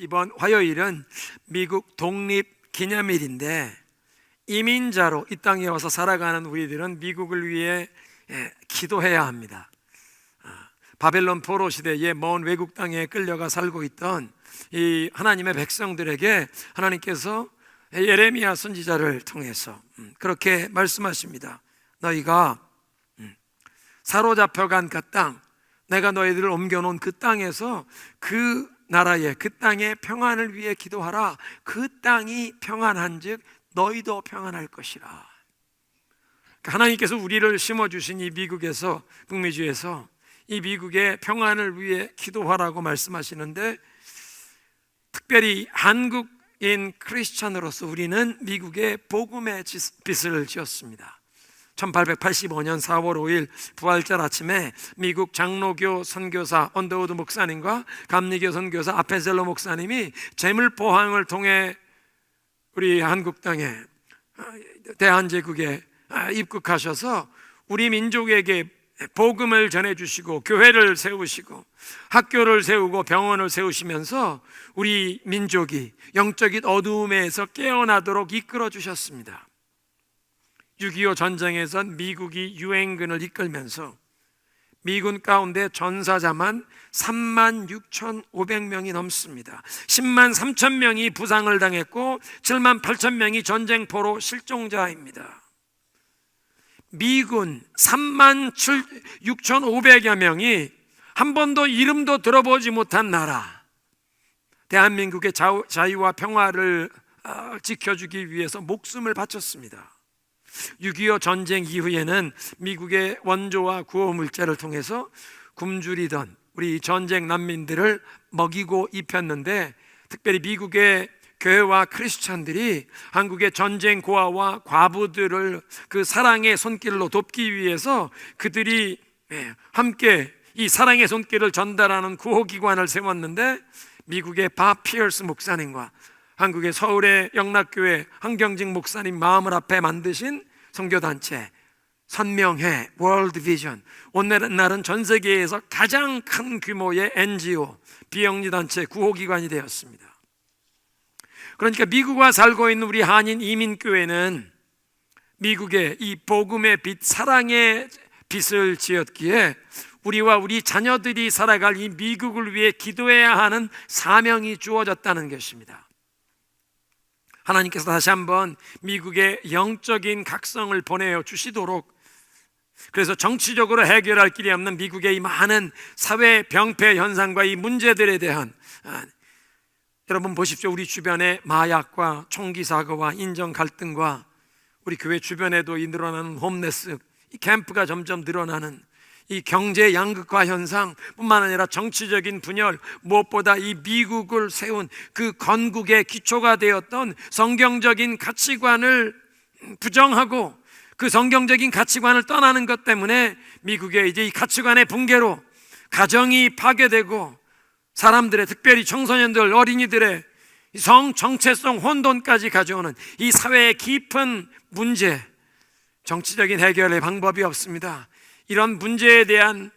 이번 화요일은 미국 독립기념일인데 이민자로 이 땅에 와서 살아가는 우리들은 미국을 위해 기도해야 합니다. 바벨론 포로 시대에 먼 외국 땅에 끌려가 살고 있던 이 하나님의 백성들에게 하나님께서 예레미야 선지자를 통해서 그렇게 말씀하십니다. 너희가 사로잡혀간 그 땅, 내가 너희들을 옮겨놓은 그 땅에서 그 나라의 그 땅의 평안을 위해 기도하라. 그 땅이 평안한즉 너희도 평안할 것이라. 하나님께서 우리를 심어주신 이 미국에서, 북미주에서 이 미국의 평안을 위해 기도하라고 말씀하시는데, 특별히 한국인 크리스찬으로서 우리는 미국의 복음의 빚을 지었습니다. 1885년 4월 5일 부활절 아침에 미국 장로교 선교사 언더우드 목사님과 감리교 선교사 아펜셀러 목사님이 재물포항을 통해 우리 한국 땅에 대한제국에 입국하셔서 우리 민족에게 복음을 전해주시고 교회를 세우시고 학교를 세우고 병원을 세우시면서 우리 민족이 영적인 어두움에서 깨어나도록 이끌어 주셨습니다. 6.25 전쟁에선 미국이 유엔군을 이끌면서 미군 가운데 전사자만 36,500명이 넘습니다. 10만 3천 명이 부상을 당했고 7만 8천 명이 전쟁포로 실종자입니다. 미군 3만 6,500여 명이 한 번도 이름도 들어보지 못한 나라, 대한민국의 자유와 평화를 지켜주기 위해서 목숨을 바쳤습니다. 6.25 전쟁 이후에는 미국의 원조와 구호물자를 통해서 굶주리던 우리 전쟁 난민들을 먹이고 입혔는데, 특별히 미국의 교회와 크리스찬들이 한국의 전쟁 고아와 과부들을 그 사랑의 손길로 돕기 위해서 그들이 함께 이 사랑의 손길을 전달하는 구호기관을 세웠는데, 미국의 바 피어스 목사님과 한국의 서울의 영락교회 한경직 목사님 마음을 앞에 만드신 선교단체 선명회 월드 비전, 오늘날은 전 세계에서 가장 큰 규모의 NGO 비영리단체 구호기관이 되었습니다. 그러니까 미국과 살고 있는 우리 한인 이민교회는 미국의 이 복음의 빛, 사랑의 빛을 지었기에 우리와 우리 자녀들이 살아갈 이 미국을 위해 기도해야 하는 사명이 주어졌다는 것입니다. 하나님께서 다시 한번 미국의 영적인 각성을 보내어 주시도록, 그래서 정치적으로 해결할 길이 없는 미국의 이 많은 사회 병폐 현상과 이 문제들에 대한, 여러분 보십시오. 우리 주변에 마약과 총기 사고와 인정 갈등과 우리 교회 주변에도 이 늘어나는 홈레스, 이 캠프가 점점 늘어나는 이 경제 양극화 현상 뿐만 아니라 정치적인 분열, 무엇보다 이 미국을 세운 그 건국의 기초가 되었던 성경적인 가치관을 부정하고 그 성경적인 가치관을 떠나는 것 때문에 미국의 이제 이 가치관의 붕괴로 가정이 파괴되고 사람들의, 특별히 청소년들, 어린이들의 성 정체성 혼돈까지 가져오는 이 사회의 깊은 문제, 정치적인 해결의 방법이 없습니다. 이런 문제에 대한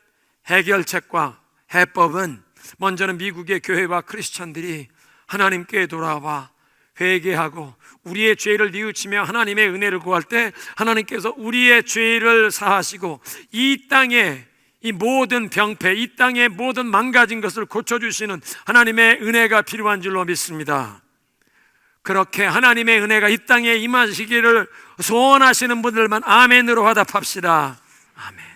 해결책과 해법은 먼저는 미국의 교회와 크리스찬들이 하나님께 돌아와 회개하고 우리의 죄를 뉘우치며 하나님의 은혜를 구할 때 하나님께서 우리의 죄를 사하시고 이 땅에 이 모든 병폐, 이 땅의 모든 망가진 것을 고쳐주시는 하나님의 은혜가 필요한 줄로 믿습니다. 그렇게 하나님의 은혜가 이 땅에 임하시기를 소원하시는 분들만 아멘으로 화답합시다. 아멘.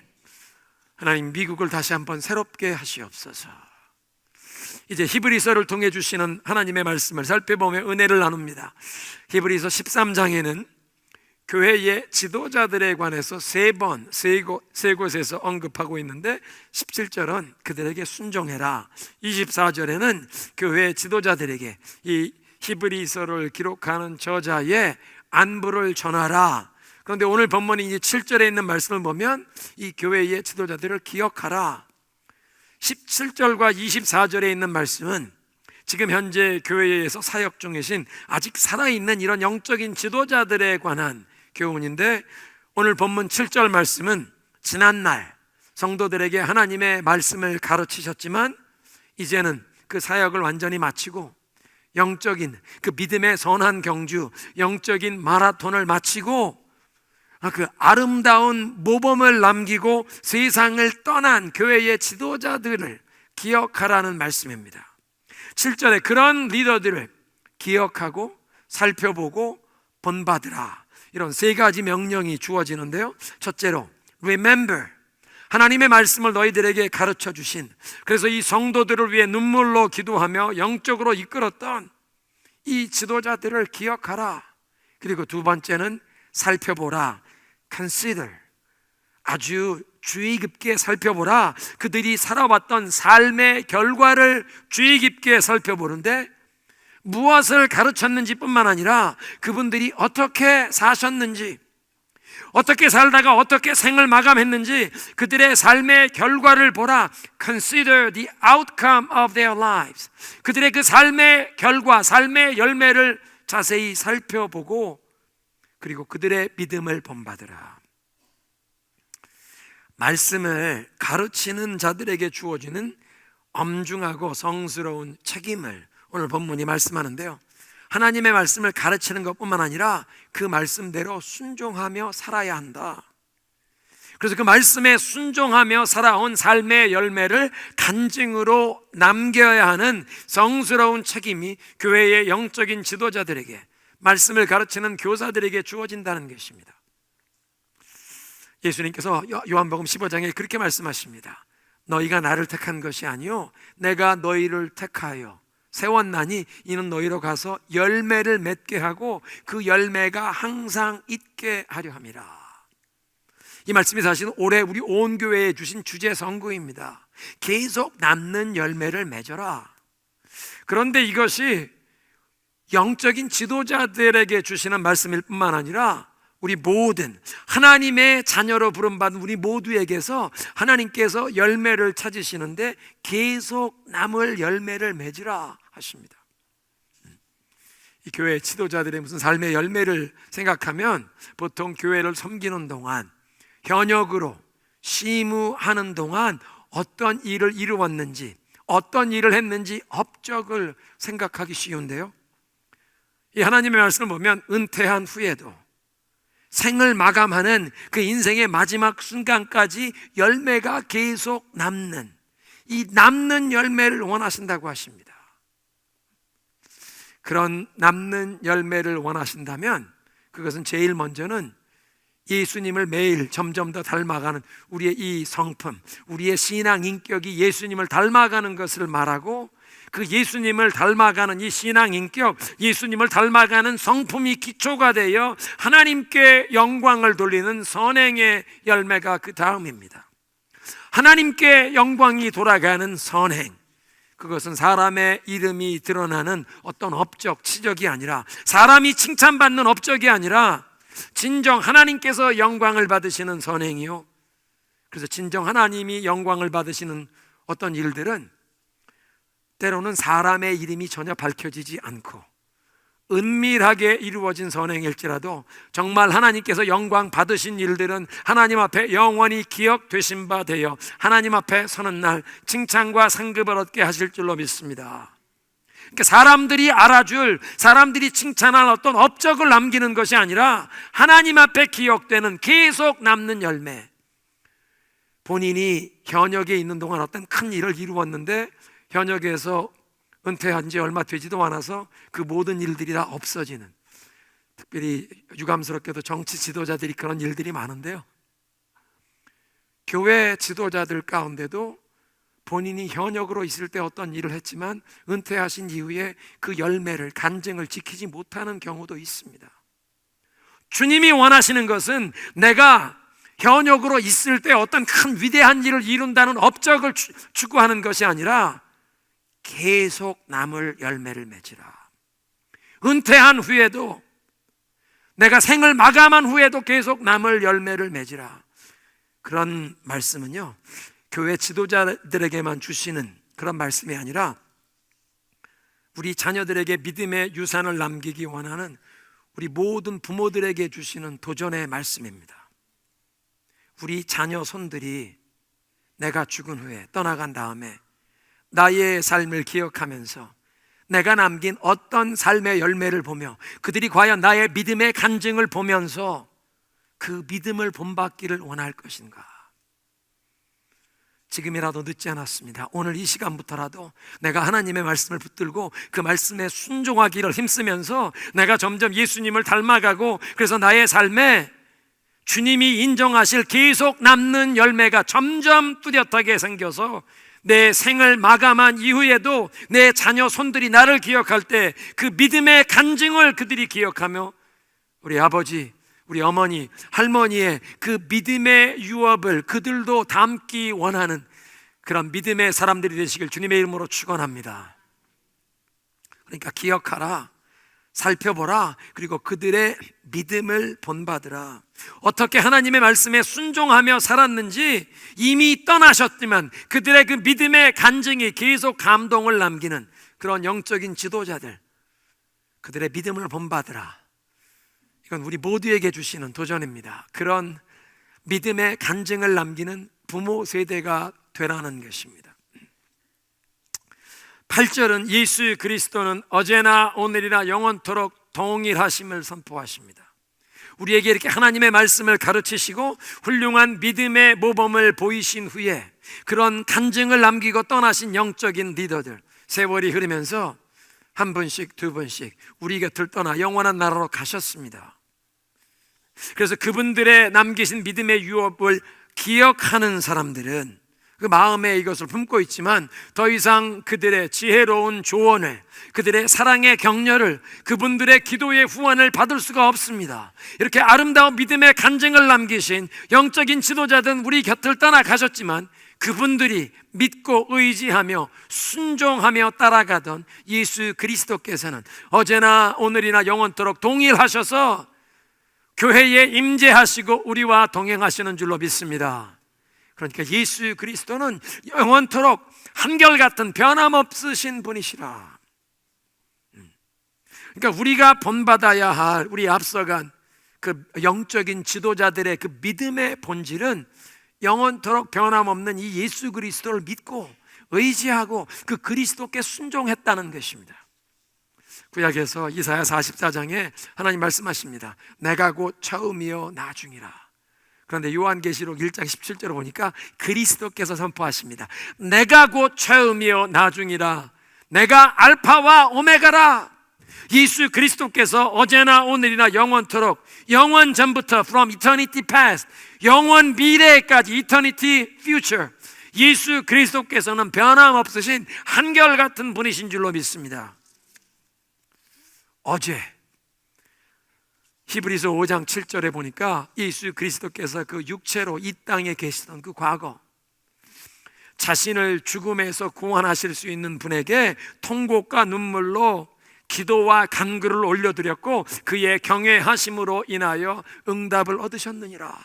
하나님, 미국을 다시 한번 새롭게 하시옵소서. 이제 히브리서를 통해 주시는 하나님의 말씀을 살펴보며 은혜를 나눕니다. 히브리서 13장에는 교회의 지도자들에 관해서 세 곳에서 언급하고 있는데, 17절은 그들에게 순종해라, 24절에는 교회 지도자들에게 이 히브리서를 기록하는 저자의 안부를 전하라. 그런데 오늘 본문이 이제 7절에 있는 말씀을 보면 이 교회의 지도자들을 기억하라. 17절과 24절에 있는 말씀은 지금 현재 교회에서 사역 중이신 아직 살아있는 이런 영적인 지도자들에 관한 교훈인데, 오늘 본문 7절 말씀은 지난날 성도들에게 하나님의 말씀을 가르치셨지만 이제는 그 사역을 완전히 마치고 영적인 그 믿음의 선한 경주, 영적인 마라톤을 마치고 그 아름다운 모범을 남기고 세상을 떠난 교회의 지도자들을 기억하라는 말씀입니다. 7절에 그런 리더들을 기억하고 살펴보고 본받으라, 이런 세 가지 명령이 주어지는데요. 첫째로 remember, 하나님의 말씀을 너희들에게 가르쳐 주신, 그래서 이 성도들을 위해 눈물로 기도하며 영적으로 이끌었던 이 지도자들을 기억하라. 그리고 두 번째는 살펴보라, consider, 아주 주의 깊게 살펴보라. 그들이 살아왔던 삶의 결과를 주의 깊게 살펴보는데 무엇을 가르쳤는지 뿐만 아니라 그분들이 어떻게 사셨는지, 어떻게 살다가 어떻게 생을 마감했는지 그들의 삶의 결과를 보라. Consider the outcome of their lives. 그들의 그 삶의 결과, 삶의 열매를 자세히 살펴보고 그리고 그들의 믿음을 본받으라. 말씀을 가르치는 자들에게 주어지는 엄중하고 성스러운 책임을 오늘 본문이 말씀하는데요. 하나님의 말씀을 가르치는 것뿐만 아니라 그 말씀대로 순종하며 살아야 한다. 그래서 그 말씀에 순종하며 살아온 삶의 열매를 간증으로 남겨야 하는 성스러운 책임이 교회의 영적인 지도자들에게, 말씀을 가르치는 교사들에게 주어진다는 것입니다. 예수님께서 요한복음 15장에 그렇게 말씀하십니다. 너희가 나를 택한 것이 아니요 내가 너희를 택하여 세웠나니 이는 너희로 가서 열매를 맺게 하고 그 열매가 항상 있게 하려 함이라. 이 말씀이 사실은 올해 우리 온 교회에 주신 주제 선구입니다. 계속 남는 열매를 맺어라. 그런데 이것이 영적인 지도자들에게 주시는 말씀일 뿐만 아니라 우리 모든 하나님의 자녀로 부름받은 우리 모두에게서 하나님께서 열매를 찾으시는데 계속 남을 열매를 맺으라 하십니다. 이 교회 지도자들의 무슨 삶의 열매를 생각하면 보통 교회를 섬기는 동안, 현역으로 심우하는 동안 어떤 일을 이루었는지, 어떤 일을 했는지 업적을 생각하기 쉬운데요, 이 하나님의 말씀을 보면 은퇴한 후에도 생을 마감하는 그 인생의 마지막 순간까지 열매가 계속 남는, 이 남는 열매를 원하신다고 하십니다. 그런 남는 열매를 원하신다면 그것은 제일 먼저는 예수님을 매일 점점 더 닮아가는 우리의 이 성품, 우리의 신앙 인격이 예수님을 닮아가는 것을 말하고, 그 예수님을 닮아가는 이 신앙 인격, 예수님을 닮아가는 성품이 기초가 되어 하나님께 영광을 돌리는 선행의 열매가 그 다음입니다. 하나님께 영광이 돌아가는 선행, 그것은 사람의 이름이 드러나는 어떤 업적, 치적이 아니라, 사람이 칭찬받는 업적이 아니라 진정 하나님께서 영광을 받으시는 선행이요, 그래서 진정 하나님이 영광을 받으시는 어떤 일들은 때로는 사람의 이름이 전혀 밝혀지지 않고 은밀하게 이루어진 선행일지라도 정말 하나님께서 영광 받으신 일들은 하나님 앞에 영원히 기억되신 바 되어 하나님 앞에 서는 날 칭찬과 상급을 얻게 하실 줄로 믿습니다. 그러니까 사람들이 알아줄, 사람들이 칭찬할 어떤 업적을 남기는 것이 아니라 하나님 앞에 기억되는 계속 남는 열매. 본인이 현역에 있는 동안 어떤 큰 일을 이루었는데 현역에서 은퇴한 지 얼마 되지도 않아서 그 모든 일들이 다 없어지는, 특별히 유감스럽게도 정치 지도자들이 그런 일들이 많은데요, 교회 지도자들 가운데도 본인이 현역으로 있을 때 어떤 일을 했지만 은퇴하신 이후에 그 열매를, 간증을 지키지 못하는 경우도 있습니다. 주님이 원하시는 것은 내가 현역으로 있을 때 어떤 큰 위대한 일을 이룬다는 업적을 추구하는 것이 아니라 계속 남을 열매를 맺으라. 은퇴한 후에도, 내가 생을 마감한 후에도 계속 남을 열매를 맺으라. 그런 말씀은요, 교회 지도자들에게만 주시는 그런 말씀이 아니라 우리 자녀들에게 믿음의 유산을 남기기 원하는 우리 모든 부모들에게 주시는 도전의 말씀입니다. 우리 자녀 손들이 내가 죽은 후에 떠나간 다음에 나의 삶을 기억하면서 내가 남긴 어떤 삶의 열매를 보며 그들이 과연 나의 믿음의 간증을 보면서 그 믿음을 본받기를 원할 것인가? 지금이라도 늦지 않았습니다. 오늘 이 시간부터라도 내가 하나님의 말씀을 붙들고 그 말씀에 순종하기를 힘쓰면서 내가 점점 예수님을 닮아가고, 그래서 나의 삶에 주님이 인정하실 계속 남는 열매가 점점 뚜렷하게 생겨서 내 생을 마감한 이후에도 내 자녀 손들이 나를 기억할 때 그 믿음의 간증을 그들이 기억하며 우리 아버지, 우리 어머니, 할머니의 그 믿음의 유업을 그들도 담기 원하는 그런 믿음의 사람들이 되시길 주님의 이름으로 축원합니다. 그러니까 기억하라, 살펴보라, 그리고 그들의 믿음을 본받으라. 어떻게 하나님의 말씀에 순종하며 살았는지 이미 떠나셨지만 그들의 그 믿음의 간증이 계속 감동을 남기는 그런 영적인 지도자들, 그들의 믿음을 본받으라. 이건 우리 모두에게 주시는 도전입니다. 그런 믿음의 간증을 남기는 부모 세대가 되라는 것입니다. 8절은 예수 그리스도는 어제나 오늘이나 영원토록 동일하심을 선포하십니다. 우리에게 이렇게 하나님의 말씀을 가르치시고 훌륭한 믿음의 모범을 보이신 후에 그런 간증을 남기고 떠나신 영적인 리더들, 세월이 흐르면서 한 분씩 두 분씩 우리 곁을 떠나 영원한 나라로 가셨습니다. 그래서 그분들의 남기신 믿음의 유업을 기억하는 사람들은 그 마음에 이것을 품고 있지만 더 이상 그들의 지혜로운 조언을, 그들의 사랑의 격려를, 그분들의 기도의 후원을 받을 수가 없습니다. 이렇게 아름다운 믿음의 간증을 남기신 영적인 지도자들은 우리 곁을 떠나가셨지만 그분들이 믿고 의지하며 순종하며 따라가던 예수 그리스도께서는 어제나 오늘이나 영원토록 동일하셔서 교회에 임재하시고 우리와 동행하시는 줄로 믿습니다. 그러니까 예수 그리스도는 영원토록 한결같은 변함없으신 분이시라. 그러니까 우리가 본받아야 할, 우리 앞서간 그 영적인 지도자들의 그 믿음의 본질은 영원토록 변함없는 이 예수 그리스도를 믿고 의지하고 그 그리스도께 순종했다는 것입니다. 구약에서 이사야 44장에 하나님 말씀하십니다. 내가 곧 처음이요 나중이라. 그런데 요한계시록 1장 17절을 보니까 그리스도께서 선포하십니다. 내가 곧 처음이요 나중이라. 내가 알파와 오메가라. 예수 그리스도께서 어제나 오늘이나 영원토록, 영원 전부터 from eternity past, 영원 미래까지 eternity future, 예수 그리스도께서는 변함없으신 한결같은 분이신 줄로 믿습니다. 어제 히브리서 5장 7절에 보니까 예수 그리스도께서 그 육체로 이 땅에 계시던 그 과거, 자신을 죽음에서 구원하실 수 있는 분에게 통곡과 눈물로 기도와 간구를 올려드렸고 그의 경외하심으로 인하여 응답을 얻으셨느니라.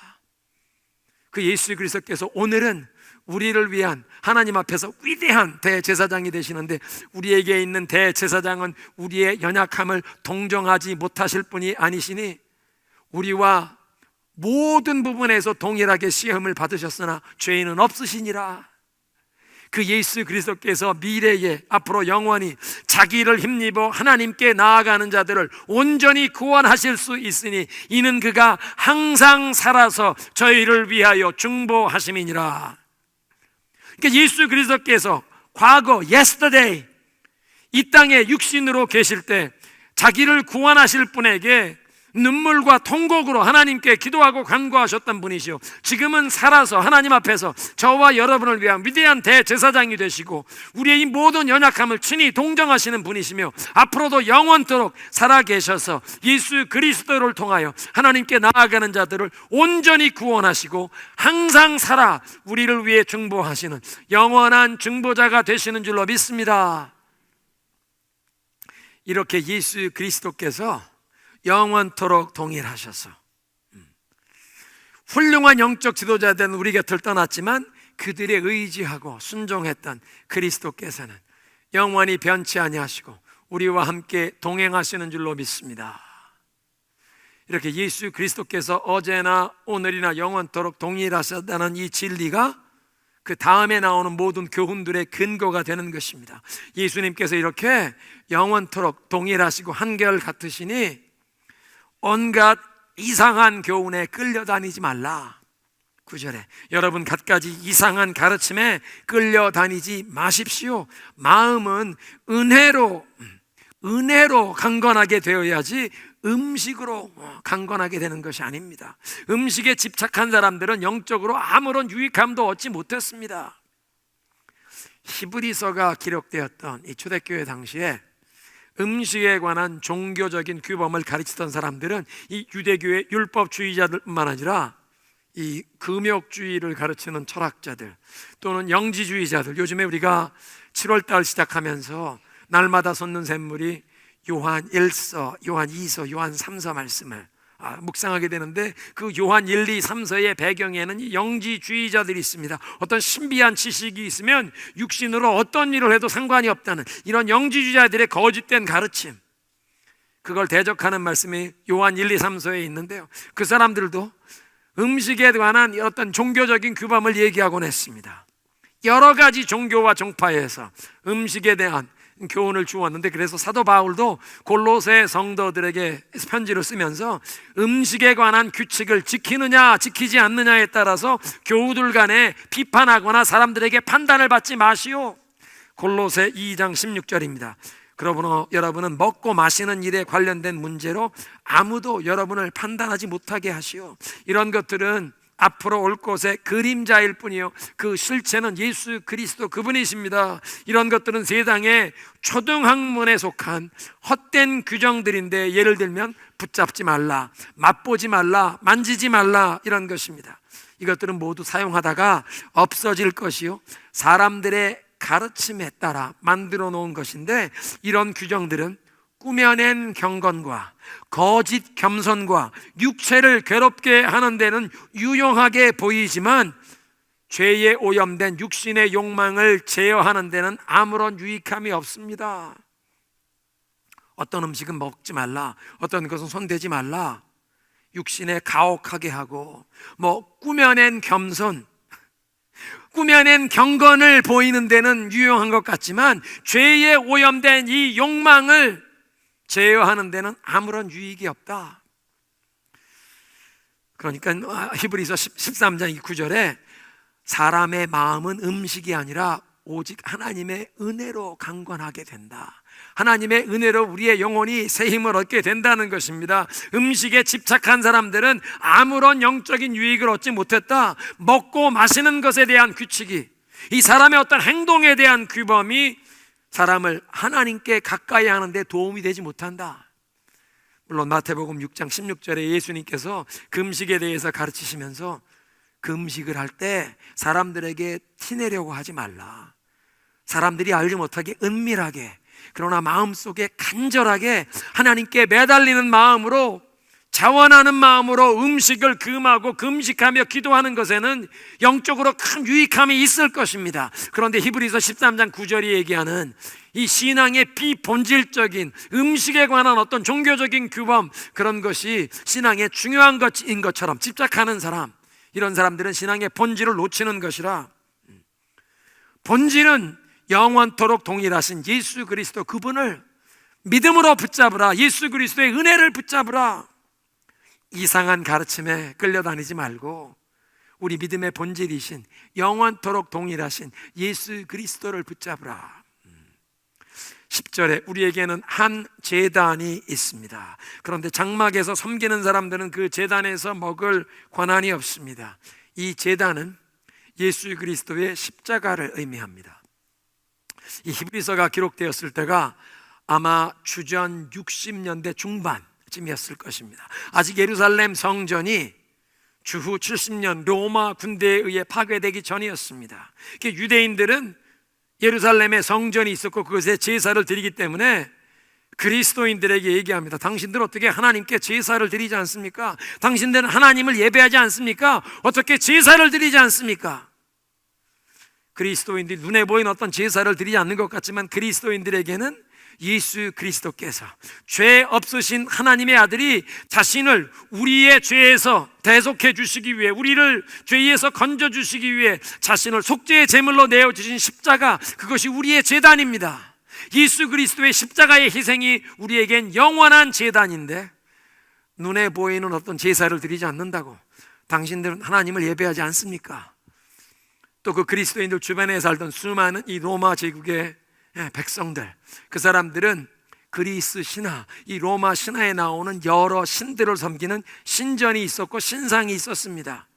그 예수 그리스도께서 오늘은 우리를 위한 하나님 앞에서 위대한 대제사장이 되시는데, 우리에게 있는 대제사장은 우리의 연약함을 동정하지 못하실 분이 아니시니 우리와 모든 부분에서 동일하게 시험을 받으셨으나 죄인은 없으시니라. 그 예수 그리스도께서 미래에 앞으로 영원히 자기를 힘입어 하나님께 나아가는 자들을 온전히 구원하실 수 있으니 이는 그가 항상 살아서 저희를 위하여 중보하심이니라. 그러니까 예수 그리스도께서 과거 yesterday 이 땅에 육신으로 계실 때 자기를 구원하실 분에게 눈물과 통곡으로 하나님께 기도하고 간구하셨던 분이시오. 지금은 살아서 하나님 앞에서 저와 여러분을 위한 위대한 대제사장이 되시고 우리의 이 모든 연약함을 친히 동정하시는 분이시며 앞으로도 영원토록 살아계셔서 예수 그리스도를 통하여 하나님께 나아가는 자들을 온전히 구원하시고 항상 살아 우리를 위해 중보하시는 영원한 중보자가 되시는 줄로 믿습니다. 이렇게 예수 그리스도께서 영원토록 동일하셔서 훌륭한 영적 지도자들은 우리 곁을 떠났지만 그들의 의지하고 순종했던 그리스도께서는 영원히 변치 아니하시고 우리와 함께 동행하시는 줄로 믿습니다. 이렇게 예수 그리스도께서 어제나 오늘이나 영원토록 동일하셨다는 이 진리가 그 다음에 나오는 모든 교훈들의 근거가 되는 것입니다. 예수님께서 이렇게 영원토록 동일하시고 한결 같으시니 온갖 이상한 교훈에 끌려다니지 말라. 9절에 여러분 갖가지 이상한 가르침에 끌려다니지 마십시오. 마음은 은혜로 강건하게 되어야지 음식으로 강건하게 되는 것이 아닙니다. 음식에 집착한 사람들은 영적으로 아무런 유익함도 얻지 못했습니다. 히브리서가 기록되었던 이 초대교회 당시에 음식에 관한 종교적인 규범을 가르치던 사람들은 이 유대교의 율법주의자들뿐만 아니라 이 금욕주의를 가르치는 철학자들 또는 영지주의자들, 요즘에 우리가 7월달 시작하면서 날마다 솟는 샘물이 요한 1서, 요한 2서, 요한 3서 말씀을 묵상하게 되는데, 그 요한 1, 2, 3서의 배경에는 이 영지주의자들이 있습니다. 어떤 신비한 지식이 있으면 육신으로 어떤 일을 해도 상관이 없다는 이런 영지주의자들의 거짓된 가르침, 그걸 대적하는 말씀이 요한 1, 2, 3서에 있는데요, 그 사람들도 음식에 관한 어떤 종교적인 규범을 얘기하곤 했습니다. 여러 가지 종교와 종파에서 음식에 대한 교훈을 주었는데, 그래서 사도 바울도 골로새 성도들에게 편지를 쓰면서 음식에 관한 규칙을 지키느냐 지키지 않느냐에 따라서 교우들 간에 비판하거나 사람들에게 판단을 받지 마시오. 골로새 2장 16절입니다. 그러므로 여러분은 먹고 마시는 일에 관련된 문제로 아무도 여러분을 판단하지 못하게 하시오. 이런 것들은 앞으로 올 것의 그림자일 뿐이요, 그 실체는 예수 그리스도 그분이십니다. 이런 것들은 세상의 초등학문에 속한 헛된 규정들인데, 예를 들면 붙잡지 말라, 맛보지 말라, 만지지 말라, 이런 것입니다. 이것들은 모두 사용하다가 없어질 것이요, 사람들의 가르침에 따라 만들어 놓은 것인데, 이런 규정들은 꾸며낸 경건과 거짓 겸손과 육체를 괴롭게 하는 데는 유용하게 보이지만, 죄에 오염된 육신의 욕망을 제어하는 데는 아무런 유익함이 없습니다. 어떤 음식은 먹지 말라, 어떤 것은 손대지 말라, 육신에 가혹하게 하고 꾸며낸 겸손, 꾸며낸 경건을 보이는 데는 유용한 것 같지만, 죄에 오염된 이 욕망을 제어하는 데는 아무런 유익이 없다. 그러니까 히브리서 13장 9절에 사람의 마음은 음식이 아니라 오직 하나님의 은혜로 강건하게 된다. 하나님의 은혜로 우리의 영혼이 새 힘을 얻게 된다는 것입니다. 음식에 집착한 사람들은 아무런 영적인 유익을 얻지 못했다. 먹고 마시는 것에 대한 규칙이, 이 사람의 어떤 행동에 대한 규범이 사람을 하나님께 가까이 하는 데 도움이 되지 못한다. 물론 마태복음 6장 16절에 예수님께서 금식에 대해서 가르치시면서 금식을 할 때 사람들에게 티내려고 하지 말라, 사람들이 알지 못하게 은밀하게, 그러나 마음속에 간절하게 하나님께 매달리는 마음으로, 자원하는 마음으로 음식을 금하고 금식하며 기도하는 것에는 영적으로 큰 유익함이 있을 것입니다. 그런데 히브리서 13장 9절이 얘기하는 이 신앙의 비본질적인 음식에 관한 어떤 종교적인 규범, 그런 것이 신앙의 중요한 것인 것처럼 집착하는 사람, 이런 사람들은 신앙의 본질을 놓치는 것이라. 본질은 영원토록 동일하신 예수 그리스도 그분을 믿음으로 붙잡으라. 예수 그리스도의 은혜를 붙잡으라. 이상한 가르침에 끌려다니지 말고 우리 믿음의 본질이신 영원토록 동일하신 예수 그리스도를 붙잡으라. 10절에 우리에게는 한 제단이 있습니다. 그런데 장막에서 섬기는 사람들은 그 제단에서 먹을 권한이 없습니다. 이 제단은 예수 그리스도의 십자가를 의미합니다. 이 히브리서가 기록되었을 때가 아마 주전 60년대 중반쯤이었을 것입니다. 아직 예루살렘 성전이 주후 70년 로마 군대에 의해 파괴되기 전이었습니다. 유대인들은 예루살렘에 성전이 있었고 그것에 제사를 드리기 때문에 그리스도인들에게 얘기합니다. 당신들 어떻게 하나님께 제사를 드리지 않습니까? 당신들은 하나님을 예배하지 않습니까? 어떻게 제사를 드리지 않습니까? 그리스도인들이 눈에 보이는 어떤 제사를 드리지 않는 것 같지만 그리스도인들에게는 예수 그리스도께서 죄 없으신 하나님의 아들이 자신을 우리의 죄에서 대속해 주시기 위해, 우리를 죄에서 건져 주시기 위해 자신을 속죄의 제물로 내어주신 십자가, 그것이 우리의 제단입니다. 예수 그리스도의 십자가의 희생이 우리에겐 영원한 제단인데, 눈에 보이는 어떤 제사를 드리지 않는다고 당신들은 하나님을 예배하지 않습니까? 또 그 그리스도인들 주변에 살던 수많은 이 로마 제국의 백성들, 그 사람들은 그리스 신화, 이 로마 신화에 나오는 여러 신들을 섬기는 신전이 있었고 신상이 있었습니다.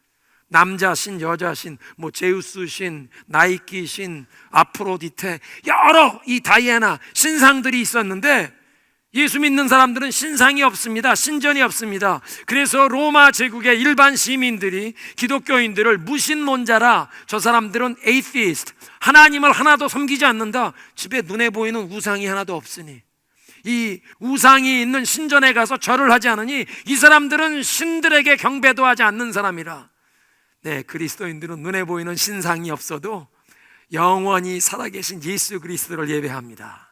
남자 신, 여자 신, 제우스 신, 나이키 신, 아프로디테, 여러 이 다이애나 신상들이 있었는데, 예수 믿는 사람들은 신상이 없습니다. 신전이 없습니다. 그래서 로마 제국의 일반 시민들이 기독교인들을 무신론자라, 저 사람들은 에이티스트, 하나님을 하나도 섬기지 않는다, 집에 눈에 보이는 우상이 하나도 없으니, 이 우상이 있는 신전에 가서 절을 하지 않으니 이 사람들은 신들에게 경배도 하지 않는 사람이라. 네, 그리스도인들은 눈에 보이는 신상이 없어도 영원히 살아계신 예수 그리스도를 예배합니다.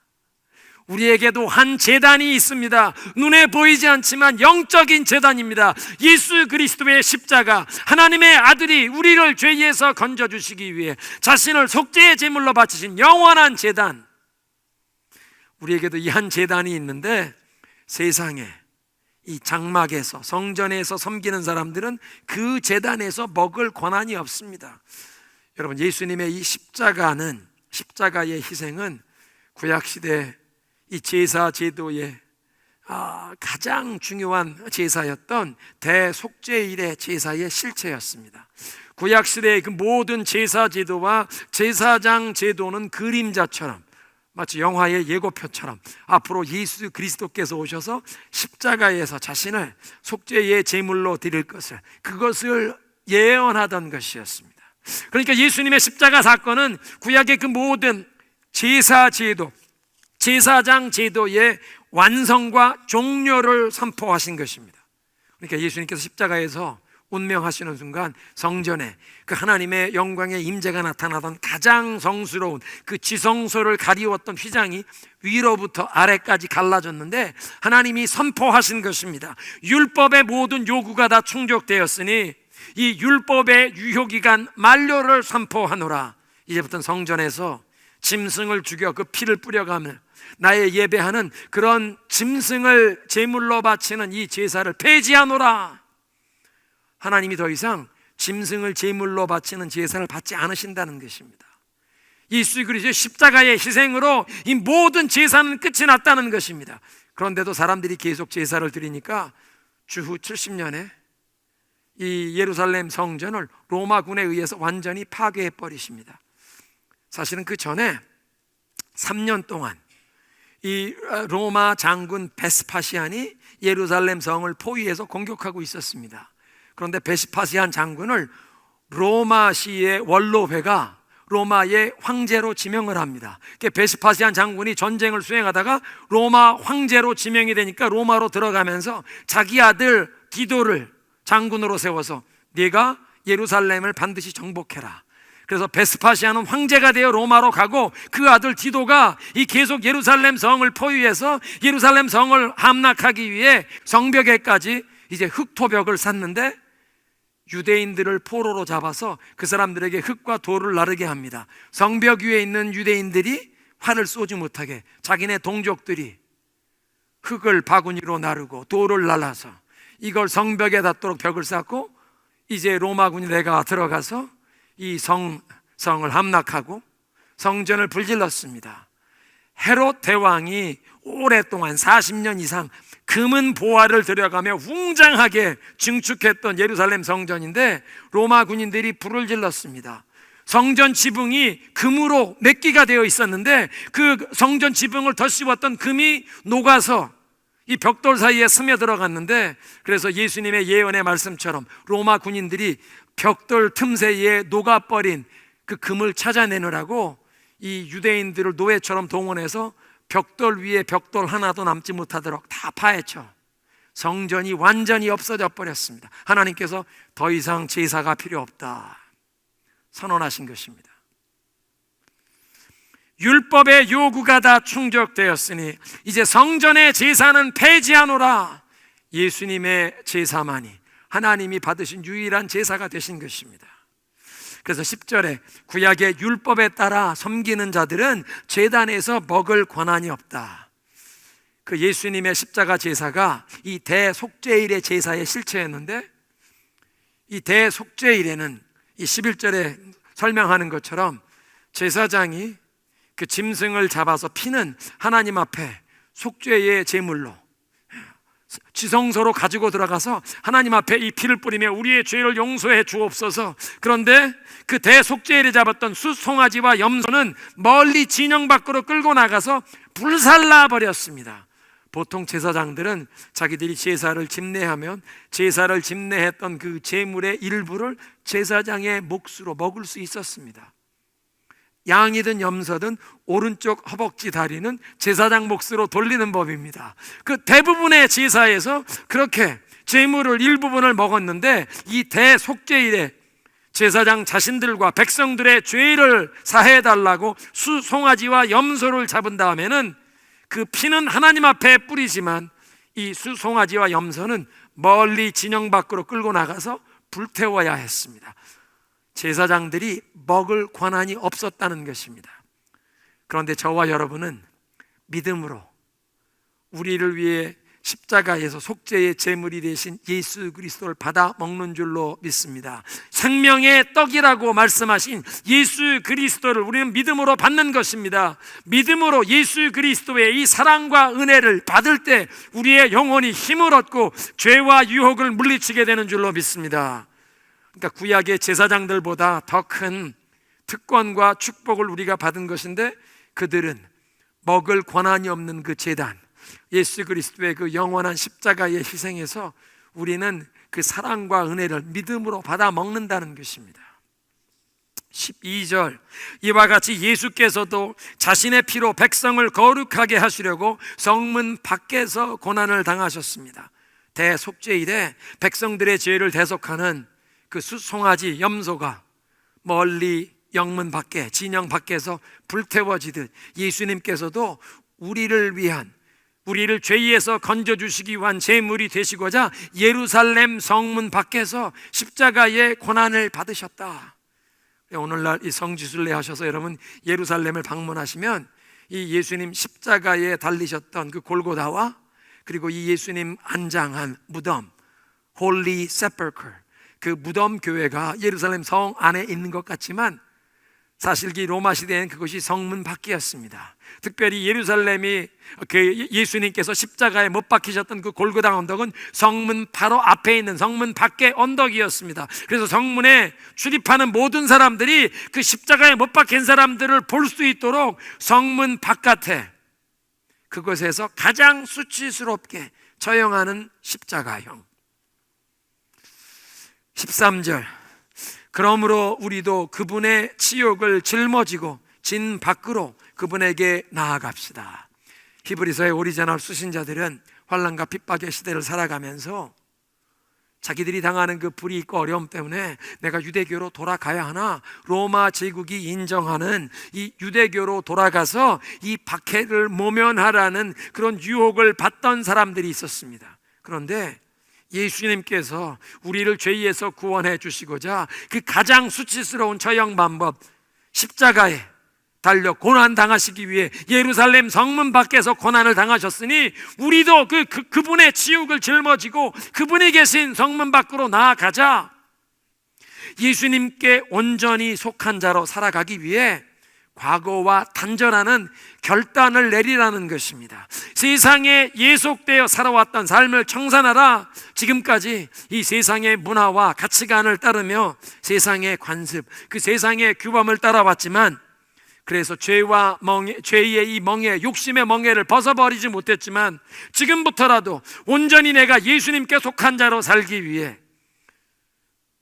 우리에게도 한 제단이 있습니다. 눈에 보이지 않지만 영적인 제단입니다. 예수 그리스도의 십자가, 하나님의 아들이 우리를 죄에서 건져주시기 위해 자신을 속죄의 제물로 바치신 영원한 제단, 우리에게도 이 한 제단이 있는데, 세상에 이 장막에서, 성전에서 섬기는 사람들은 그 제단에서 먹을 권한이 없습니다. 여러분, 예수님의 이 십자가는, 십자가의 희생은 구약시대 이 제사 제도의 가장 중요한 제사였던 대속죄일의 제사의 실체였습니다. 구약시대의 그 모든 제사 제도와 제사장 제도는 그림자처럼, 마치 영화의 예고편처럼 앞으로 예수 그리스도께서 오셔서 십자가에서 자신을 속죄의 제물로 드릴 것을, 그것을 예언하던 것이었습니다. 그러니까 예수님의 십자가 사건은 구약의 그 모든 제사 제도, 제사장 제도의 완성과 종료를 선포하신 것입니다. 그러니까 예수님께서 십자가에서 운명하시는 순간 성전에 그 하나님의 영광의 임재가 나타나던 가장 성스러운 그 지성소를 가리웠던 휘장이 위로부터 아래까지 갈라졌는데, 하나님이 선포하신 것입니다. 율법의 모든 요구가 다 충족되었으니 이 율법의 유효기간 만료를 선포하노라. 이제부터는 성전에서 짐승을 죽여 그 피를 뿌려가며 나의 예배하는 그런 짐승을 제물로 바치는 이 제사를 폐지하노라. 하나님이 더 이상 짐승을 제물로 바치는 제사를 받지 않으신다는 것입니다. 예수 그리스도의 십자가의 희생으로 이 모든 제사는 끝이 났다는 것입니다. 그런데도 사람들이 계속 제사를 드리니까 주후 70년에 이 예루살렘 성전을 로마군에 의해서 완전히 파괴해 버리십니다. 사실은 그 전에 3년 동안 이 로마 장군 베스파시안이 예루살렘 성을 포위해서 공격하고 있었습니다. 그런데 베스파시안 장군을 로마시의 원로회가 로마의 황제로 지명을 합니다. 베스파시안 장군이 전쟁을 수행하다가 로마 황제로 지명이 되니까 로마로 들어가면서 자기 아들 디도를 장군으로 세워서 네가 예루살렘을 반드시 정복해라. 그래서 베스파시아는 황제가 되어 로마로 가고, 그 아들 디도가 이 계속 예루살렘 성을 포위해서 예루살렘 성을 함락하기 위해 성벽에까지 이제 흙토벽을 샀는데, 유대인들을 포로로 잡아서 그 사람들에게 흙과 돌을 나르게 합니다. 성벽 위에 있는 유대인들이 활을 쏘지 못하게 자기네 동족들이 흙을 바구니로 나르고 돌을 날라서 이걸 성벽에 닿도록 벽을 쌓고, 이제 로마군이 내가 들어가서 이 성을 함락하고 성전을 불질렀습니다. 헤롯 대왕이 오랫동안 40년 이상 금은 보화를 들여가며 웅장하게 증축했던 예루살렘 성전인데, 로마 군인들이 불을 질렀습니다. 성전 지붕이 금으로 맥기가 되어 있었는데 그 성전 지붕을 덧씌웠던 금이 녹아서 이 벽돌 사이에 스며들어갔는데, 그래서 예수님의 예언의 말씀처럼 로마 군인들이 벽돌 틈새에 녹아버린 그 금을 찾아내느라고 이 유대인들을 노예처럼 동원해서 벽돌 위에 벽돌 하나도 남지 못하도록 다 파헤쳐 성전이 완전히 없어져 버렸습니다. 하나님께서 더 이상 제사가 필요 없다 선언하신 것입니다. 율법의 요구가 다 충족되었으니 이제 성전의 제사는 폐지하노라. 예수님의 제사만이 하나님이 받으신 유일한 제사가 되신 것입니다. 그래서 10절에 구약의 율법에 따라 섬기는 자들은 제단에서 먹을 권한이 없다. 그 예수님의 십자가 제사가 이 대속죄일의 제사의 실체였는데, 이 대속죄일에는 이 11절에 설명하는 것처럼 제사장이 그 짐승을 잡아서 피는 하나님 앞에 속죄의 제물로 지성소로 가지고 들어가서 하나님 앞에 이 피를 뿌리며 우리의 죄를 용서해 주옵소서. 그런데 그 대속죄일에 잡았던 숫송아지와 염소는 멀리 진영 밖으로 끌고 나가서 불살라 버렸습니다. 보통 제사장들은 자기들이 제사를 집례하면 제사를 집례했던 그 제물의 일부를 제사장의 몫으로 먹을 수 있었습니다. 양이든 염소든 오른쪽 허벅지 다리는 제사장 몫으로 돌리는 법입니다. 그 대부분의 제사에서 그렇게 제물을 일부분을 먹었는데, 이 대속죄일에 제사장 자신들과 백성들의 죄를 사해달라고 수송아지와 염소를 잡은 다음에는 그 피는 하나님 앞에 뿌리지만 이 수송아지와 염소는 멀리 진영 밖으로 끌고 나가서 불태워야 했습니다. 제사장들이 먹을 권한이 없었다는 것입니다. 그런데 저와 여러분은 믿음으로 우리를 위해 십자가에서 속죄의 제물이 되신 예수 그리스도를 받아 먹는 줄로 믿습니다. 생명의 떡이라고 말씀하신 예수 그리스도를 우리는 믿음으로 받는 것입니다. 믿음으로 예수 그리스도의 이 사랑과 은혜를 받을 때 우리의 영혼이 힘을 얻고 죄와 유혹을 물리치게 되는 줄로 믿습니다. 그러니까 구약의 제사장들보다 더 큰 특권과 축복을 우리가 받은 것인데, 그들은 먹을 권한이 없는 그 제단, 예수 그리스도의 그 영원한 십자가의 희생에서 우리는 그 사랑과 은혜를 믿음으로 받아 먹는다는 것입니다. 12절, 이와 같이 예수께서도 자신의 피로 백성을 거룩하게 하시려고 성문 밖에서 고난을 당하셨습니다. 대속죄일에 백성들의 죄를 대속하는 그 수송아지 염소가 멀리 영문 밖에, 진영 밖에서 불태워지듯 예수님께서도 우리를 위한, 우리를 죄에서 건져주시기 위한 제물이 되시고자 예루살렘 성문 밖에서 십자가의 고난을 받으셨다. 오늘날 이 성지순례 하셔서 여러분 예루살렘을 방문하시면 이 예수님 십자가에 달리셨던 그 골고다와 그리고 이 예수님 안장한 무덤, 홀리 세펄클, 그 무덤 교회가 예루살렘 성 안에 있는 것 같지만 사실 이 로마 시대에는 그것이 성문 밖이었습니다. 특별히 예루살렘이 그 예수님께서 십자가에 못 박히셨던 그 골고다 언덕은 성문 바로 앞에 있는 성문 밖의 언덕이었습니다. 그래서 성문에 출입하는 모든 사람들이 그 십자가에 못 박힌 사람들을 볼 수 있도록 성문 바깥에, 그곳에서 가장 수치스럽게 처형하는 십자가형. 13절, 그러므로 우리도 그분의 치욕을 짊어지고 진 밖으로 그분에게 나아갑시다. 히브리서의 오리지널 수신자들은 환난과 핍박의 시대를 살아가면서 자기들이 당하는 그 불이익과 어려움 때문에 내가 유대교로 돌아가야 하나, 로마 제국이 인정하는 이 유대교로 돌아가서 이 박해를 모면하라는 그런 유혹을 받던 사람들이 있었습니다. 그런데 예수님께서 우리를 죄에서 구원해 주시고자 그 가장 수치스러운 처형 방법, 십자가에 달려 고난 당하시기 위해 예루살렘 성문 밖에서 고난을 당하셨으니 우리도 그분의 치욕을 짊어지고 그분이 계신 성문 밖으로 나아가자. 예수님께 온전히 속한 자로 살아가기 위해 과거와 단절하는 결단을 내리라는 것입니다. 세상에 예속되어 살아왔던 삶을 청산하라. 지금까지 이 세상의 문화와 가치관을 따르며 세상의 관습, 그 세상의 규범을 따라왔지만, 그래서 죄의 이 멍에, 욕심의 멍에를 벗어버리지 못했지만 지금부터라도 온전히 내가 예수님께 속한 자로 살기 위해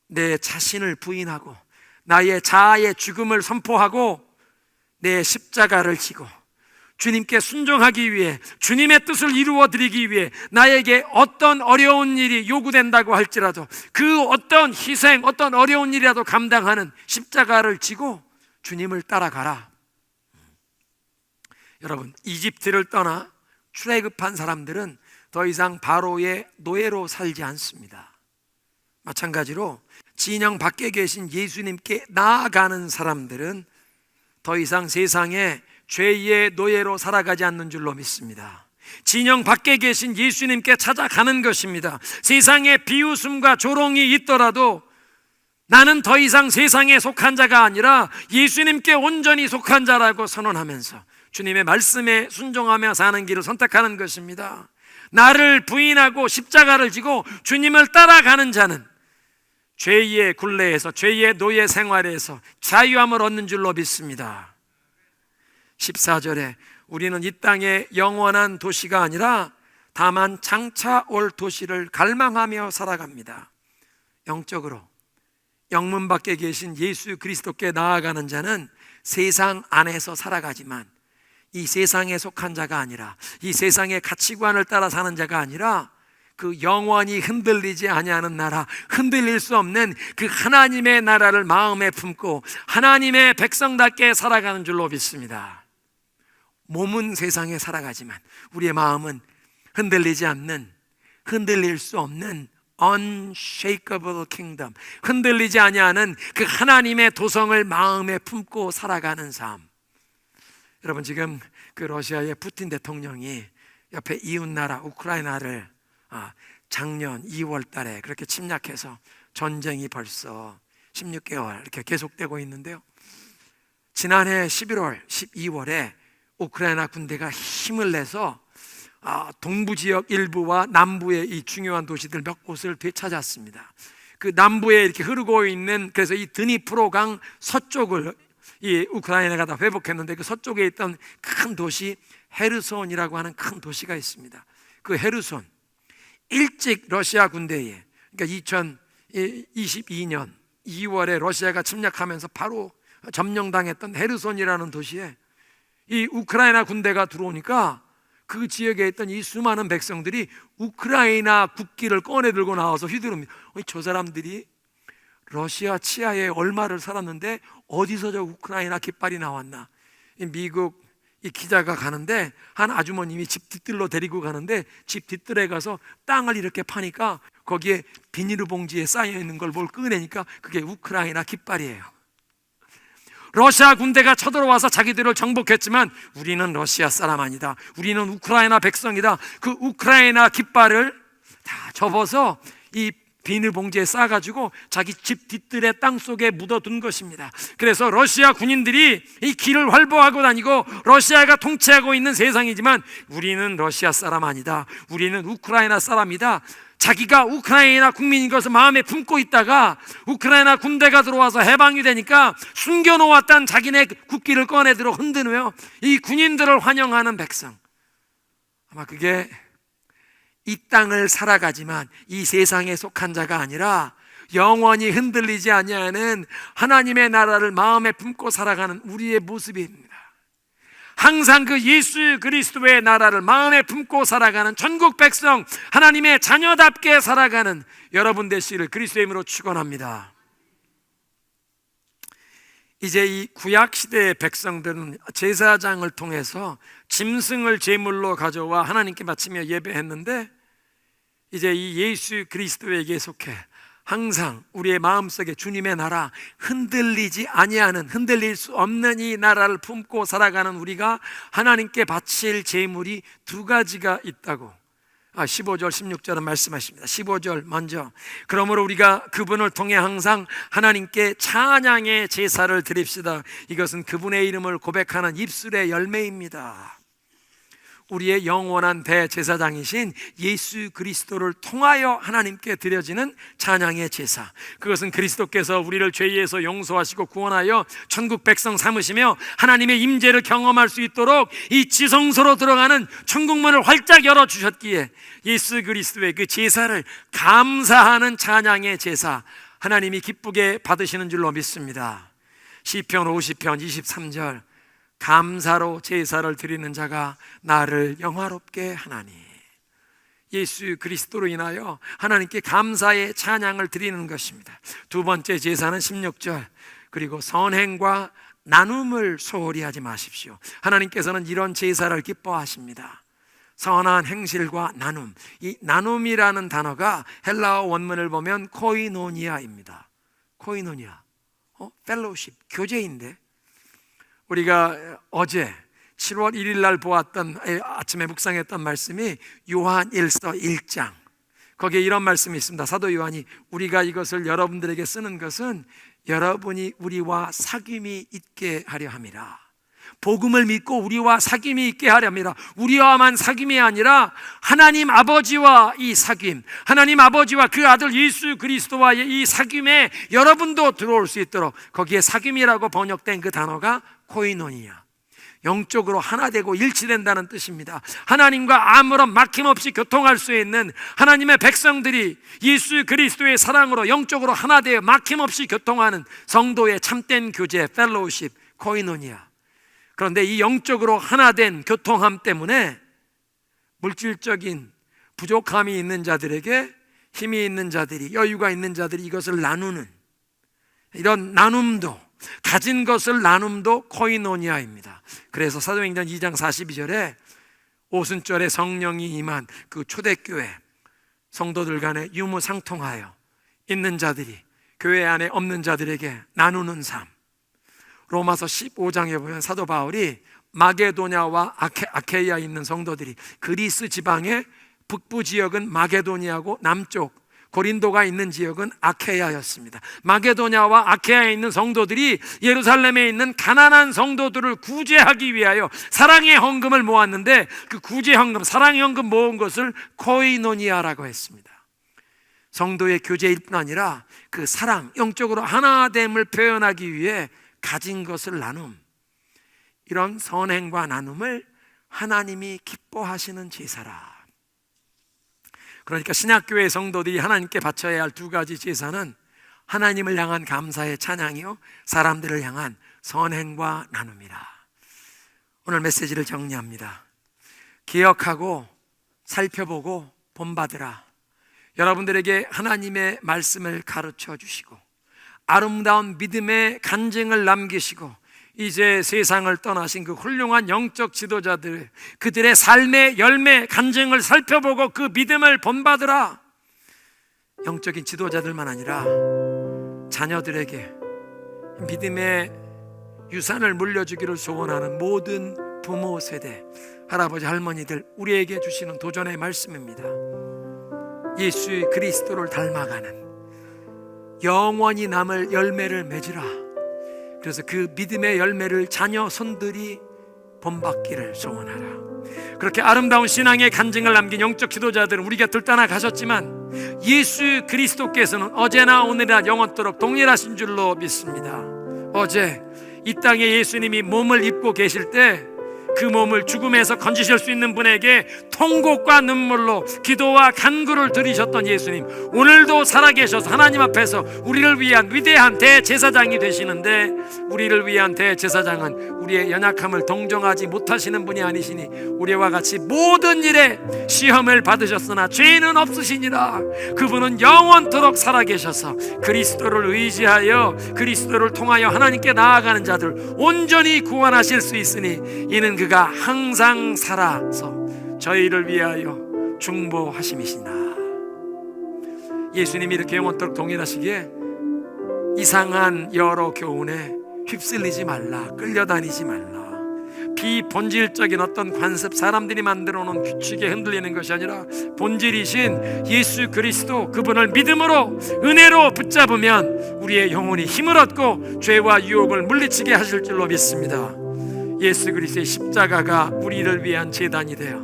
내 자신을 부인하고 나의 자아의 죽음을 선포하고 내 십자가를 지고 주님께 순종하기 위해, 주님의 뜻을 이루어 드리기 위해 나에게 어떤 어려운 일이 요구된다고 할지라도 그 어떤 희생, 어떤 어려운 일이라도 감당하는 십자가를 지고 주님을 따라가라. 여러분, 이집트를 떠나 출애굽한 사람들은 더 이상 바로의 노예로 살지 않습니다. 마찬가지로 진영 밖에 계신 예수님께 나아가는 사람들은 더 이상 세상에 죄의 노예로 살아가지 않는 줄로 믿습니다. 진영 밖에 계신 예수님께 찾아가는 것입니다. 세상에 비웃음과 조롱이 있더라도 나는 더 이상 세상에 속한 자가 아니라 예수님께 온전히 속한 자라고 선언하면서 주님의 말씀에 순종하며 사는 길을 선택하는 것입니다. 나를 부인하고 십자가를 지고 주님을 따라가는 자는 죄의 굴레에서, 죄의 노예 생활에서 자유함을 얻는 줄로 믿습니다. 14절에 우리는 이 땅의 영원한 도시가 아니라 다만 장차 올 도시를 갈망하며 살아갑니다. 영적으로 영문 밖에 계신 예수 그리스도께 나아가는 자는 세상 안에서 살아가지만 이 세상에 속한 자가 아니라, 이 세상의 가치관을 따라 사는 자가 아니라 그 영원히 흔들리지 아니하는 나라, 흔들릴 수 없는 그 하나님의 나라를 마음에 품고 하나님의 백성답게 살아가는 줄로 믿습니다. 몸은 세상에 살아가지만 우리의 마음은 흔들리지 않는, 흔들릴 수 없는 unshakable kingdom, 흔들리지 아니하는 그 하나님의 도성을 마음에 품고 살아가는 삶. 여러분, 지금 그 러시아의 푸틴 대통령이 옆에 이웃나라 우크라이나를 작년 2월 달에 그렇게 침략해서 전쟁이 벌써 16개월 이렇게 계속되고 있는데요, 지난해 11월, 12월에 우크라이나 군대가 힘을 내서 동부 지역 일부와 남부의 이 중요한 도시들 몇 곳을 되찾았습니다. 그 남부에 이렇게 흐르고 있는, 그래서 이 드니프로강 서쪽을 이 우크라이나가 다 회복했는데, 그 서쪽에 있던 큰 도시 헤르손이라고 하는 큰 도시가 있습니다. 그 헤르손, 일찍 러시아 군대에, 그러니까 2022년 2월에 러시아가 침략하면서 바로 점령당했던 헤르손이라는 도시에 이 우크라이나 군대가 들어오니까 그 지역에 있던 이 수많은 백성들이 우크라이나 국기를 꺼내 들고 나와서 휘두릅니다. 저 사람들이 러시아 치하에 얼마를 살았는데 어디서 저 우크라이나 깃발이 나왔나. 미국 이 기자가 가는데 한 아주머님이 집 뒤뜰로 데리고 가는데 집 뒤뜰에 가서 땅을 이렇게 파니까 거기에 비닐봉지에 쌓여 있는 걸 뭘 꺼내니까 그게 우크라이나 깃발이에요. 러시아 군대가 쳐들어와서 자기들을 정복했지만 우리는 러시아 사람 아니다, 우리는 우크라이나 백성이다. 그 우크라이나 깃발을 다 접어서 이 비닐봉지에 싸가지고 자기 집 뒤뜰의 땅속에 묻어둔 것입니다. 그래서 러시아 군인들이 이 길을 활보하고 다니고 러시아가 통치하고 있는 세상이지만 우리는 러시아 사람 아니다, 우리는 우크라이나 사람이다. 자기가 우크라이나 국민인 것을 마음에 품고 있다가 우크라이나 군대가 들어와서 해방이 되니까 숨겨놓았던 자기네 국기를 꺼내들어 흔드며 이 군인들을 환영하는 백성. 아마 그게 이 땅을 살아가지만 이 세상에 속한 자가 아니라 영원히 흔들리지 아니하는 하나님의 나라를 마음에 품고 살아가는 우리의 모습입니다. 항상 그 예수 그리스도의 나라를 마음에 품고 살아가는 천국 백성, 하나님의 자녀답게 살아가는 여러분 되시기를 그리스도의 이름으로 축원합니다. 이제 이 구약 시대의 백성들은 제사장을 통해서 짐승을 제물로 가져와 하나님께 바치며 예배했는데, 이제 이 예수 그리스도에게 속해 항상 우리의 마음속에 주님의 나라, 흔들리지 아니하는, 흔들릴 수 없는 이 나라를 품고 살아가는 우리가 하나님께 바칠 제물이 두 가지가 있다고 15절 16절은 말씀하십니다. 15절 먼저, 그러므로 우리가 그분을 통해 항상 하나님께 찬양의 제사를 드립시다. 이것은 그분의 이름을 고백하는 입술의 열매입니다. 우리의 영원한 대제사장이신 예수 그리스도를 통하여 하나님께 드려지는 찬양의 제사, 그것은 그리스도께서 우리를 죄에서 용서하시고 구원하여 천국 백성 삼으시며 하나님의 임재를 경험할 수 있도록 이 지성소로 들어가는 천국문을 활짝 열어주셨기에 예수 그리스도의 그 제사를 감사하는 찬양의 제사, 하나님이 기쁘게 받으시는 줄로 믿습니다. 시편 50편 23절, 감사로 제사를 드리는 자가 나를 영화롭게 하나니. 예수 그리스도로 인하여 하나님께 감사의 찬양을 드리는 것입니다. 두 번째 제사는 16절, 그리고 선행과 나눔을 소홀히 하지 마십시오. 하나님께서는 이런 제사를 기뻐하십니다. 선한 행실과 나눔. 이 나눔이라는 단어가 헬라어 원문을 보면 코이노니아입니다. 코이노니아, 펠로우십, 교제인데, 우리가 어제 7월 1일 날 보았던, 아침에 묵상했던 말씀이 요한 1서 1장, 거기에 이런 말씀이 있습니다. 사도 요한이 우리가 이것을 여러분들에게 쓰는 것은 여러분이 우리와 사귐이 있게 하려 함이라. 복음을 믿고 우리와 사귐이 있게 하려 함이라. 우리와만 사귐이 아니라 하나님 아버지와 이 사귐, 하나님 아버지와 그 아들 예수 그리스도와의 이 사귐에 여러분도 들어올 수 있도록, 거기에 사귐이라고 번역된 그 단어가 코이노니아, 영적으로 하나 되고 일치된다는 뜻입니다. 하나님과 아무런 막힘없이 교통할 수 있는 하나님의 백성들이 예수 그리스도의 사랑으로 영적으로 하나 되어 막힘없이 교통하는 성도의 참된 교제, 펠로우십, 코이노니아. 그런데 이 영적으로 하나 된 교통함 때문에 물질적인 부족함이 있는 자들에게, 힘이 있는 자들이, 여유가 있는 자들이 이것을 나누는 이런 나눔도, 가진 것을 나눔도 코이노니아입니다. 그래서 사도행전 2장 42절에 오순절에 성령이 임한 그 초대교회 성도들 간에 유무상통하여 있는 자들이 교회 안에 없는 자들에게 나누는 삶. 로마서 15장에 보면 사도 바울이 마게도냐와 아케이아에 있는 성도들이, 그리스 지방의 북부 지역은 마게도니아고 남쪽 고린도가 있는 지역은 아케이아였습니다. 마게도냐와 아케이아에 있는 성도들이 예루살렘에 있는 가난한 성도들을 구제하기 위하여 사랑의 헌금을 모았는데, 그 구제 헌금, 사랑의 헌금 모은 것을 코이노니아라고 했습니다. 성도의 교제일 뿐 아니라 그 사랑, 영적으로 하나됨을 표현하기 위해 가진 것을 나눔, 이런 선행과 나눔을 하나님이 기뻐하시는 제사라. 그러니까 신약교회 성도들이 하나님께 바쳐야 할 두 가지 제사는 하나님을 향한 감사의 찬양이요, 사람들을 향한 선행과 나눔이라. 오늘 메시지를 정리합니다. 기억하고 살펴보고 본받으라. 여러분들에게 하나님의 말씀을 가르쳐 주시고 아름다운 믿음의 간증을 남기시고 이제 세상을 떠나신 그 훌륭한 영적 지도자들, 그들의 삶의 열매 간증을 살펴보고 그 믿음을 본받으라. 영적인 지도자들만 아니라 자녀들에게 믿음의 유산을 물려주기를 소원하는 모든 부모 세대, 할아버지 할머니들, 우리에게 주시는 도전의 말씀입니다. 예수 그리스도를 닮아가는 영원히 남을 열매를 맺으라. 그래서 그 믿음의 열매를 자녀 손들이 본받기를 소원하라. 그렇게 아름다운 신앙의 간증을 남긴 영적 지도자들은 우리 곁을 떠나가셨지만 예수 그리스도께서는 어제나 오늘이나 영원토록 동일하신 줄로 믿습니다. 어제 이 땅에 예수님이 몸을 입고 계실 때 그 몸을 죽음에서 건지실 수 있는 분에게 통곡과 눈물로 기도와 간구를 드리셨던 예수님, 오늘도 살아계셔서 하나님 앞에서 우리를 위한 위대한 대제사장이 되시는데, 우리를 위한 대제사장은 우리의 연약함을 동정하지 못하시는 분이 아니시니 우리와 같이 모든 일에 시험을 받으셨으나 죄는 없으시니라. 그분은 영원토록 살아계셔서 그리스도를 의지하여 그리스도를 통하여 하나님께 나아가는 자들 온전히 구원하실 수 있으니 이는 그가 항상 살아서 저희를 위하여 중보하심이시나. 예수님이 이렇게 영원토록 동일하시기에 이상한 여러 교훈에 휩쓸리지 말라, 끌려다니지 말라. 비본질적인 어떤 관습, 사람들이 만들어 놓은 규칙에 흔들리는 것이 아니라 본질이신 예수 그리스도, 그분을 믿음으로 은혜로 붙잡으면 우리의 영혼이 힘을 얻고 죄와 유혹을 물리치게 하실 줄로 믿습니다. 예수 그리스도의 십자가가 우리를 위한 제단이 되어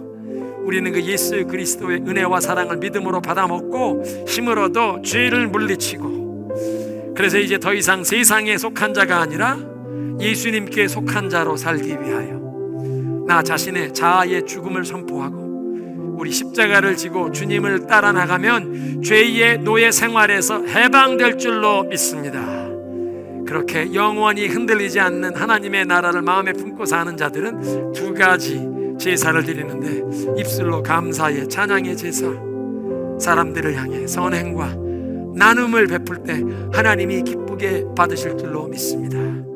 우리는 그 예수 그리스도의 은혜와 사랑을 믿음으로 받아먹고 힘을 얻어 죄를 물리치고, 그래서 이제 더 이상 세상에 속한 자가 아니라 예수님께 속한 자로 살기 위하여 나 자신의 자아의 죽음을 선포하고 우리 십자가를 지고 주님을 따라 나가면 죄의 노예 생활에서 해방될 줄로 믿습니다. 그렇게 영원히 흔들리지 않는 하나님의 나라를 마음에 품고 사는 자들은 두 가지 제사를 드리는데, 입술로 감사의 찬양의 제사, 사람들을 향해 선행과 나눔을 베풀 때 하나님이 기쁘게 받으실 줄로 믿습니다.